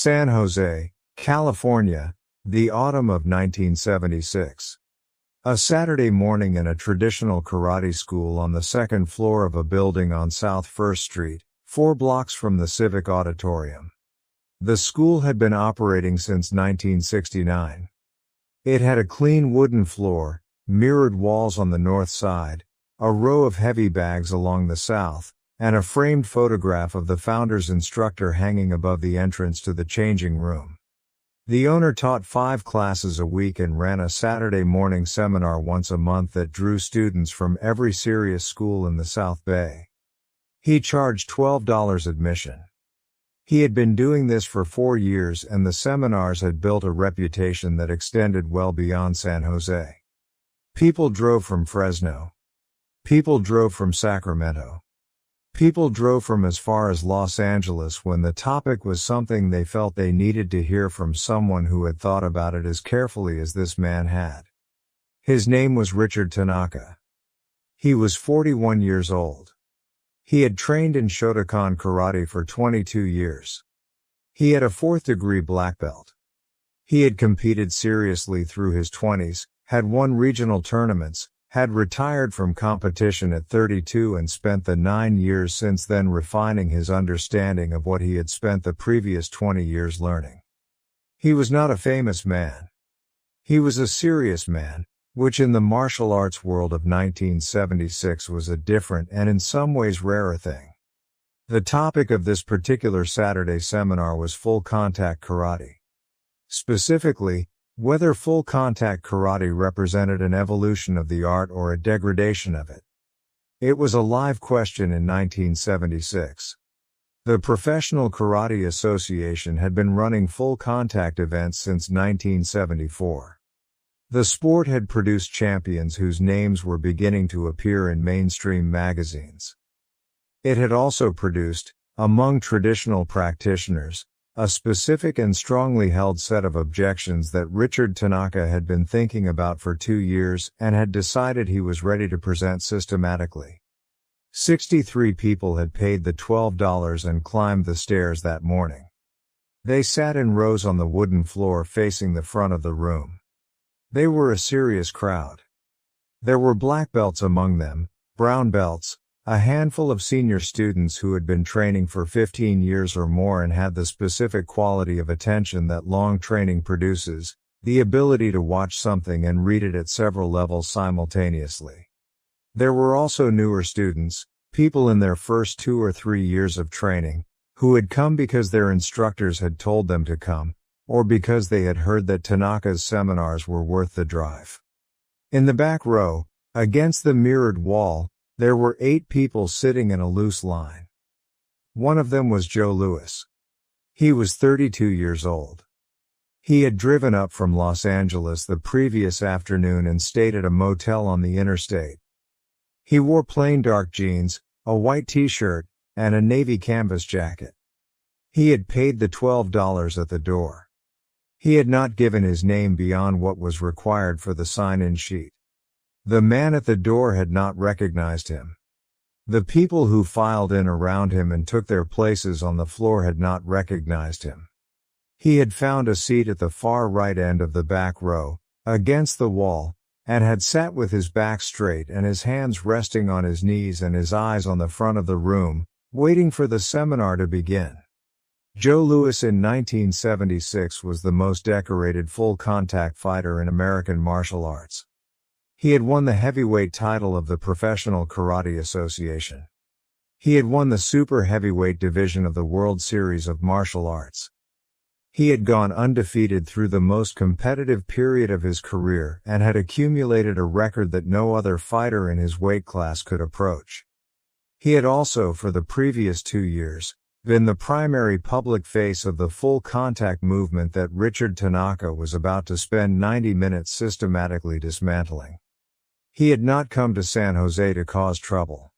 San Jose, California, the autumn of 1976. A Saturday morning in a traditional karate school on the second floor of a building on South First Street, 4 blocks from the Civic Auditorium. The school had been operating since 1969. It had a clean wooden floor, mirrored walls on the north side, a row of heavy bags along the south, and a framed photograph of the founder's instructor hanging above the entrance to the changing room. The owner taught 5 classes a week and ran a Saturday morning seminar once a month that drew students from every serious school in the South Bay. He charged $12 admission. He had been doing this for 4 years, and the seminars had built a reputation that extended well beyond San Jose. People drove from Fresno. People drove from Sacramento. People drove from as far as Los Angeles when the topic was something they felt they needed to hear from someone who had thought about it as carefully as this man had. His name was Richard Tanaka. He was 41 years old. He had trained in Shotokan karate for 22 years. He had a 4th-degree black belt. He had competed seriously through his 20s, had won regional tournaments, had retired from competition at 32 and spent the 9 years since then refining his understanding of what he had spent the previous 20 years learning. He was not a famous man. He was a serious man, which in the martial arts world of 1976 was a different and in some ways rarer thing. The topic of this particular Saturday seminar was full contact karate. Specifically, whether full contact karate represented an evolution of the art or a degradation of it. It was a live question in 1976. The Professional Karate Association had been running full contact events since 1974. The sport had produced champions whose names were beginning to appear in mainstream magazines. It had also produced, among traditional practitioners, a specific and strongly held set of objections that Richard Tanaka had been thinking about for 2 years and had decided he was ready to present systematically. 63 people had paid the $12 and climbed the stairs that morning. They sat in rows on the wooden floor facing the front of the room. They were a serious crowd. There were black belts among them, brown belts, a handful of senior students who had been training for 15 years or more and had the specific quality of attention that long training produces, the ability to watch something and read it at several levels simultaneously. There were also newer students, people in their first 2 or 3 years of training, who had come because their instructors had told them to come, or because they had heard that Tanaka's seminars were worth the drive. In the back row, against the mirrored wall, there were 8 people sitting in a loose line. One of them was Joe Lewis. He was 32 years old. He had driven up from Los Angeles the previous afternoon and stayed at a motel on the interstate. He wore plain dark jeans, a white t-shirt, and a navy canvas jacket. He had paid the $12 at the door. He had not given his name beyond what was required for the sign-in sheet. The man at the door had not recognized him. The people who filed in around him and took their places on the floor had not recognized him. He had found a seat at the far right end of the back row, against the wall, and had sat with his back straight and his hands resting on his knees and his eyes on the front of the room, waiting for the seminar to begin. Joe Lewis in 1976 was the most decorated full-contact fighter in American martial arts. He had won the heavyweight title of the Professional Karate Association. He had won the super heavyweight division of the World Series of Martial Arts. He had gone undefeated through the most competitive period of his career and had accumulated a record that no other fighter in his weight class could approach. He had also, for the previous 2 years, been the primary public face of the full contact movement that Richard Tanaka was about to spend 90 minutes systematically dismantling. He had not come to San Jose to cause trouble.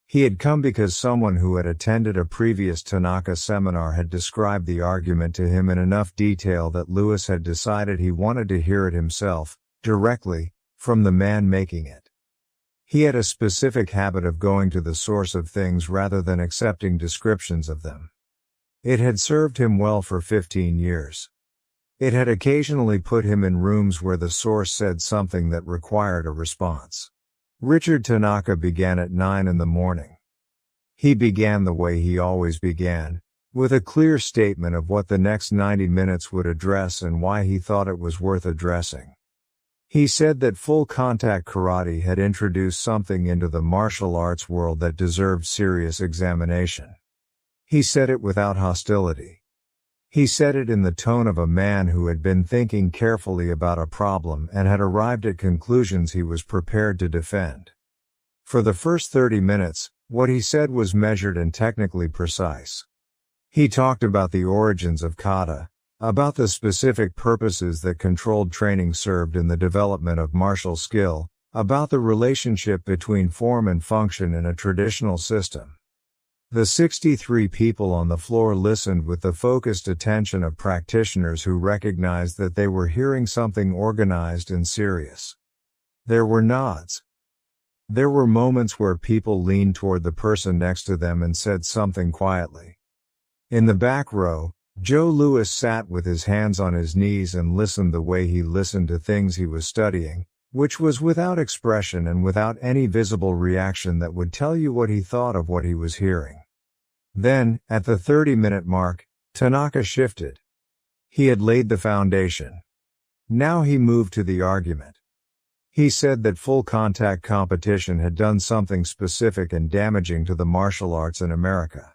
He had come because someone who had attended a previous Tanaka seminar had described the argument to him in enough detail that Lewis had decided he wanted to hear it himself, directly, from the man making it. He had a specific habit of going to the source of things rather than accepting descriptions of them. It had served him well for 15 years. It had occasionally put him in rooms where the source said something that required a response. Richard Tanaka began at 9 in the morning. He began the way he always began, with a clear statement of what the next 90 minutes would address and why he thought it was worth addressing. He said that full contact karate had introduced something into the martial arts world that deserved serious examination. He said it without hostility. He said it in the tone of a man who had been thinking carefully about a problem and had arrived at conclusions he was prepared to defend. For the first 30 minutes, what he said was measured and technically precise. He talked about the origins of kata, about the specific purposes that controlled training served in the development of martial skill, about the relationship between form and function in a traditional system. The 63 people on the floor listened with the focused attention of practitioners who recognized that they were hearing something organized and serious. There were nods. There were moments where people leaned toward the person next to them and said something quietly. In the back row, Joe Louis sat with his hands on his knees and listened the way he listened to things he was studying, which was without expression and without any visible reaction that would tell you what he thought of what he was hearing. Then, at the 30-minute mark, Tanaka shifted. He had laid the foundation. Now he moved to the argument. He said that full contact competition had done something specific and damaging to the martial arts in America.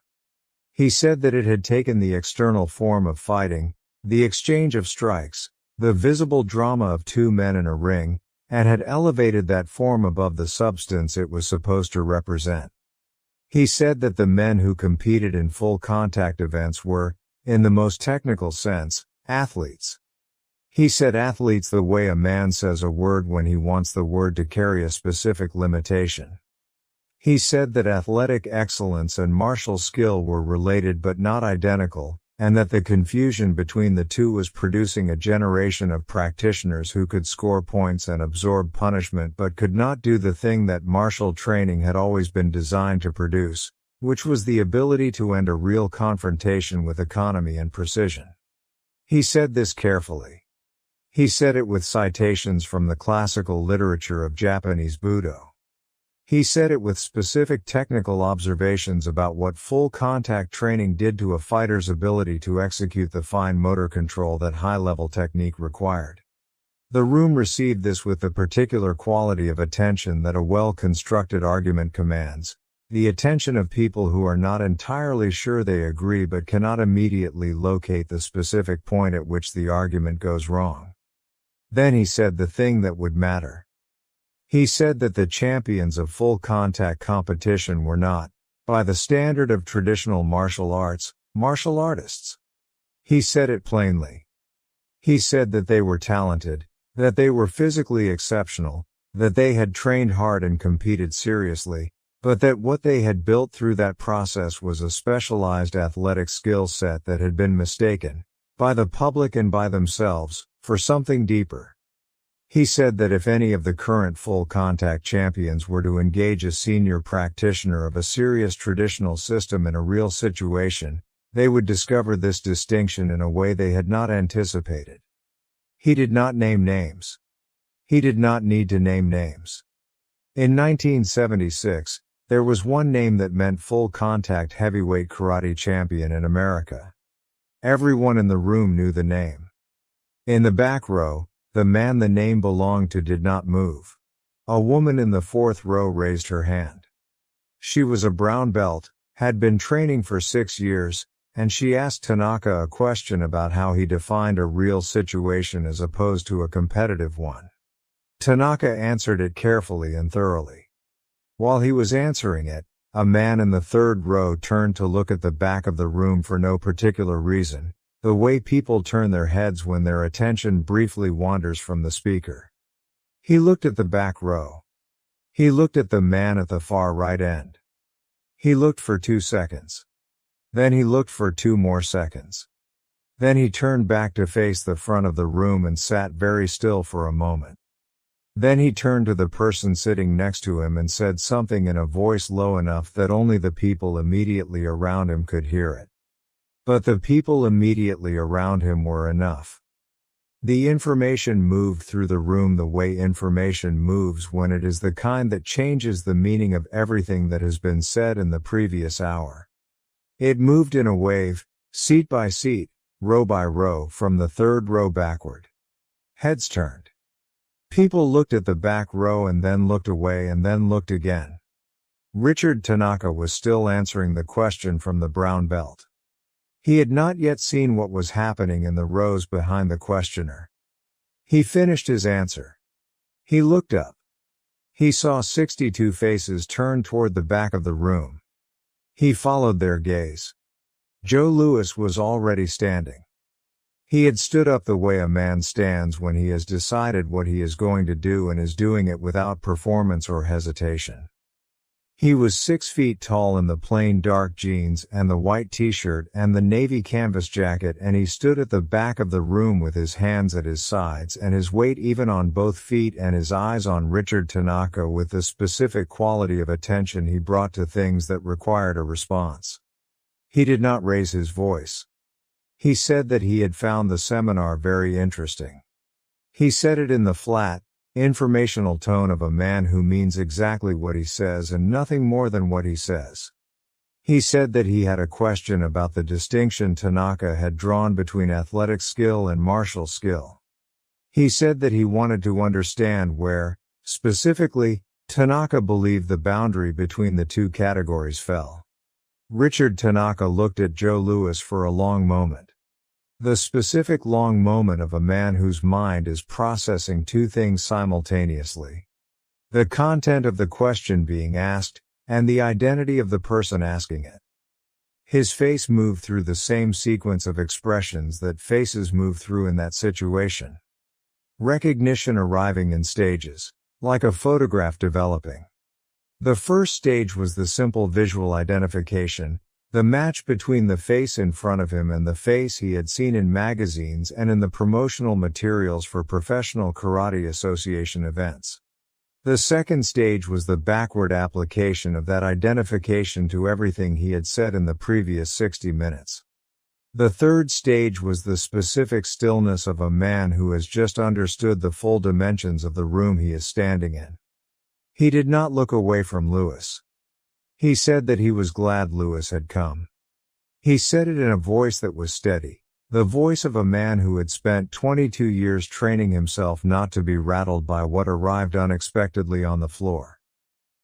He said that it had taken the external form of fighting, the exchange of strikes, the visible drama of two men in a ring, and had elevated that form above the substance it was supposed to represent. He said that the men who competed in full contact events were, in the most technical sense, athletes. He said athletes the way a man says a word when he wants the word to carry a specific limitation. He said that athletic excellence and martial skill were related but not identical, and that the confusion between the two was producing a generation of practitioners who could score points and absorb punishment but could not do the thing that martial training had always been designed to produce, which was the ability to end a real confrontation with economy and precision. He said this carefully. He said it with citations from the classical literature of Japanese Budo. He said it with specific technical observations about what full contact training did to a fighter's ability to execute the fine motor control that high-level technique required. The room received this with the particular quality of attention that a well-constructed argument commands, the attention of people who are not entirely sure they agree but cannot immediately locate the specific point at which the argument goes wrong. Then he said the thing that would matter. He said that the champions of full contact competition were not, by the standard of traditional martial arts, martial artists. He said it plainly. He said that they were talented, that they were physically exceptional, that they had trained hard and competed seriously, but that what they had built through that process was a specialized athletic skill set that had been mistaken, by the public and by themselves, for something deeper. He said that if any of the current full contact champions were to engage a senior practitioner of a serious traditional system in a real situation, they would discover this distinction in a way they had not anticipated. He did not name names. He did not need to name names. In 1976, there was one name that meant full contact heavyweight karate champion in America. Everyone in the room knew the name. In the back row, the man the name belonged to did not move. A woman in the fourth row raised her hand. She was a brown belt, had been training for 6 years, and she asked Tanaka a question about how he defined a real situation as opposed to a competitive one. Tanaka answered it carefully and thoroughly. While he was answering it, a man in the third row turned to look at the back of the room for no particular reason, the way people turn their heads when their attention briefly wanders from the speaker. He looked at the back row. He looked at the man at the far right end. He looked for 2 seconds. Then he looked for 2 more seconds. Then he turned back to face the front of the room and sat very still for a moment. Then he turned to the person sitting next to him and said something in a voice low enough that only the people immediately around him could hear it. But the people immediately around him were enough. The information moved through the room the way information moves when it is the kind that changes the meaning of everything that has been said in the previous hour. It moved in a wave, seat by seat, row by row, from the third row backward. Heads turned. People looked at the back row and then looked away and then looked again. Richard Tanaka was still answering the question from the brown belt. He had not yet seen what was happening in the rows behind the questioner. He finished his answer. He looked up. He saw 62 faces turned toward the back of the room. He followed their gaze. Joe Louis was already standing. He had stood up the way a man stands when he has decided what he is going to do and is doing it without performance or hesitation. He was 6 feet tall in the plain dark jeans and the white t-shirt and the navy canvas jacket, and he stood at the back of the room with his hands at his sides and his weight even on both feet and his eyes on Richard Tanaka with the specific quality of attention he brought to things that required a response. He did not raise his voice. He said that he had found the seminar very interesting. He said it in the flat, informational tone of a man who means exactly what he says and nothing more than what he says. He said that he had a question about the distinction Tanaka had drawn between athletic skill and martial skill. He said that he wanted to understand where, specifically, Tanaka believed the boundary between the two categories fell. Richard Tanaka looked at Joe Louis for a long moment. The specific long moment of a man whose mind is processing two things simultaneously. The content of the question being asked, and the identity of the person asking it. His face moved through the same sequence of expressions that faces move through in that situation. Recognition arriving in stages, like a photograph developing. The first stage was the simple visual identification, the match between the face in front of him and the face he had seen in magazines and in the promotional materials for Professional Karate Association events. The second stage was the backward application of that identification to everything he had said in the previous 60 minutes. The third stage was the specific stillness of a man who has just understood the full dimensions of the room he is standing in. He did not look away from Louis. He said that he was glad Louis had come. He said it in a voice that was steady, the voice of a man who had spent 22 years training himself not to be rattled by what arrived unexpectedly on the floor.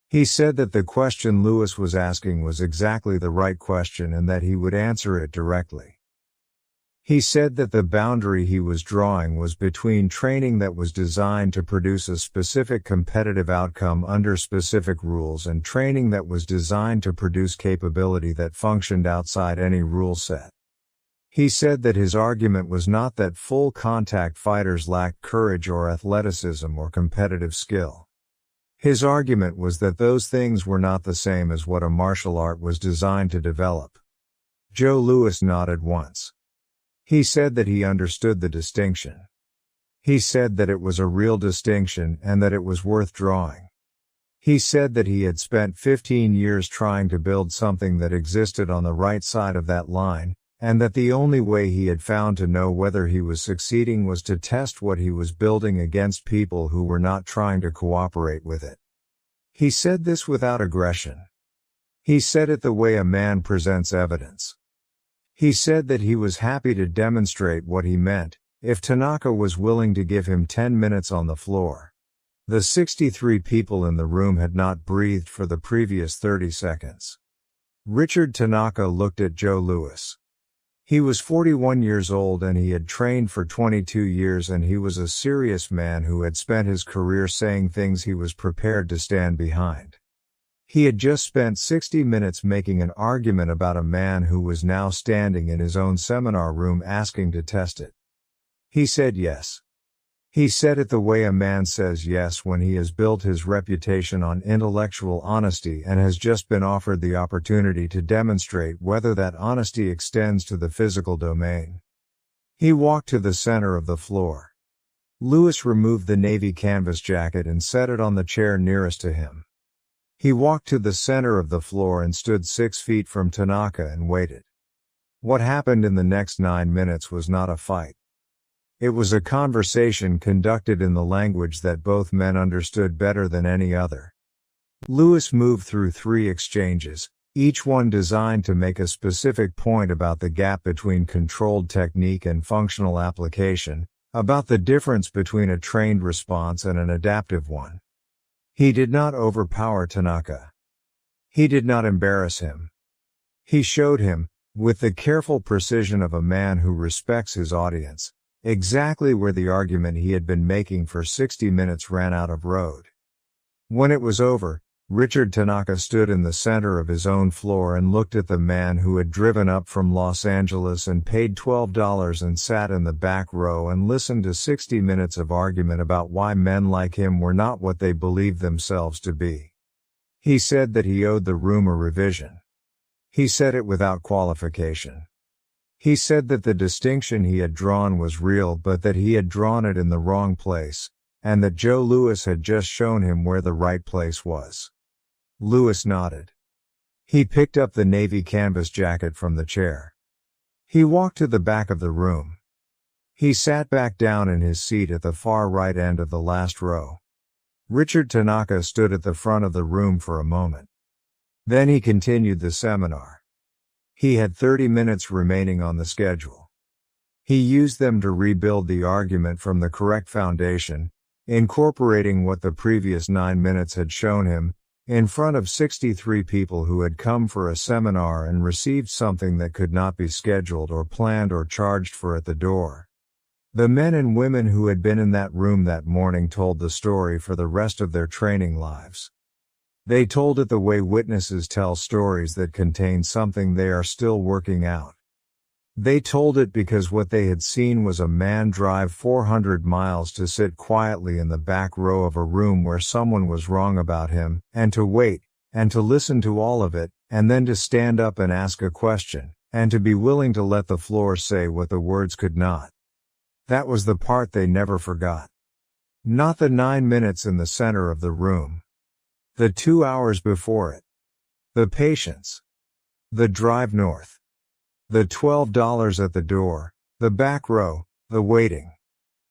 He said that the question Louis was asking was exactly the right question and that he would answer it directly. He said that the boundary he was drawing was between training that was designed to produce a specific competitive outcome under specific rules and training that was designed to produce capability that functioned outside any rule set. He said that his argument was not that full contact fighters lacked courage or athleticism or competitive skill. His argument was that those things were not the same as what a martial art was designed to develop. Joe Louis nodded once. He said that he understood the distinction. He said that it was a real distinction and that it was worth drawing. He said that he had spent 15 years trying to build something that existed on the right side of that line, and that the only way he had found to know whether he was succeeding was to test what he was building against people who were not trying to cooperate with it. He said this without aggression. He said it the way a man presents evidence. He said that he was happy to demonstrate what he meant, if Tanaka was willing to give him 10 minutes on the floor. The 63 people in the room had not breathed for the previous 30 seconds. Richard Tanaka looked at Joe Louis. He was 41 years old and he had trained for 22 years, and he was a serious man who had spent his career saying things he was prepared to stand behind. He had just spent 60 minutes making an argument about a man who was now standing in his own seminar room asking to test it. He said yes. He said it the way a man says yes when he has built his reputation on intellectual honesty and has just been offered the opportunity to demonstrate whether that honesty extends to the physical domain. He walked to the center of the floor. Louis removed the navy canvas jacket and set it on the chair nearest to him. He walked to the center of the floor and stood 6 feet from Tanaka and waited. What happened in the next 9 minutes was not a fight. It was a conversation conducted in the language that both men understood better than any other. Lewis moved through 3 exchanges, each one designed to make a specific point about the gap between controlled technique and functional application, about the difference between a trained response and an adaptive one. He did not overpower Tanaka. He did not embarrass him. He showed him, with the careful precision of a man who respects his audience, exactly where the argument he had been making for 60 minutes ran out of road. When it was over, Richard Tanaka stood in the center of his own floor and looked at the man who had driven up from Los Angeles and paid $12 and sat in the back row and listened to 60 minutes of argument about why men like him were not what they believed themselves to be. He said that he owed the room a revision. He said it without qualification. He said that the distinction he had drawn was real but that he had drawn it in the wrong place, and that Joe Louis had just shown him where the right place was. Louis nodded. He picked up the navy canvas jacket from the chair. He walked to the back of the room. He sat back down in his seat at the far right end of the last row. Richard Tanaka stood at the front of the room for a moment. Then he continued the seminar. He had 30 minutes remaining on the schedule. He used them to rebuild the argument from the correct foundation, incorporating what the previous 9 minutes had shown him, in front of 63 people who had come for a seminar and received something that could not be scheduled or planned or charged for at the door. The men and women who had been in that room that morning told the story for the rest of their training lives. They told it the way witnesses tell stories that contain something they are still working out. They told it because what they had seen was a man drive 400 miles to sit quietly in the back row of a room where someone was wrong about him, and to wait, and to listen to all of it, and then to stand up and ask a question, and to be willing to let the floor say what the words could not. That was the part they never forgot. Not the 9 minutes in the center of the room. The 2 hours before it. The patience. The drive north. The $12 at the door, the back row, the waiting.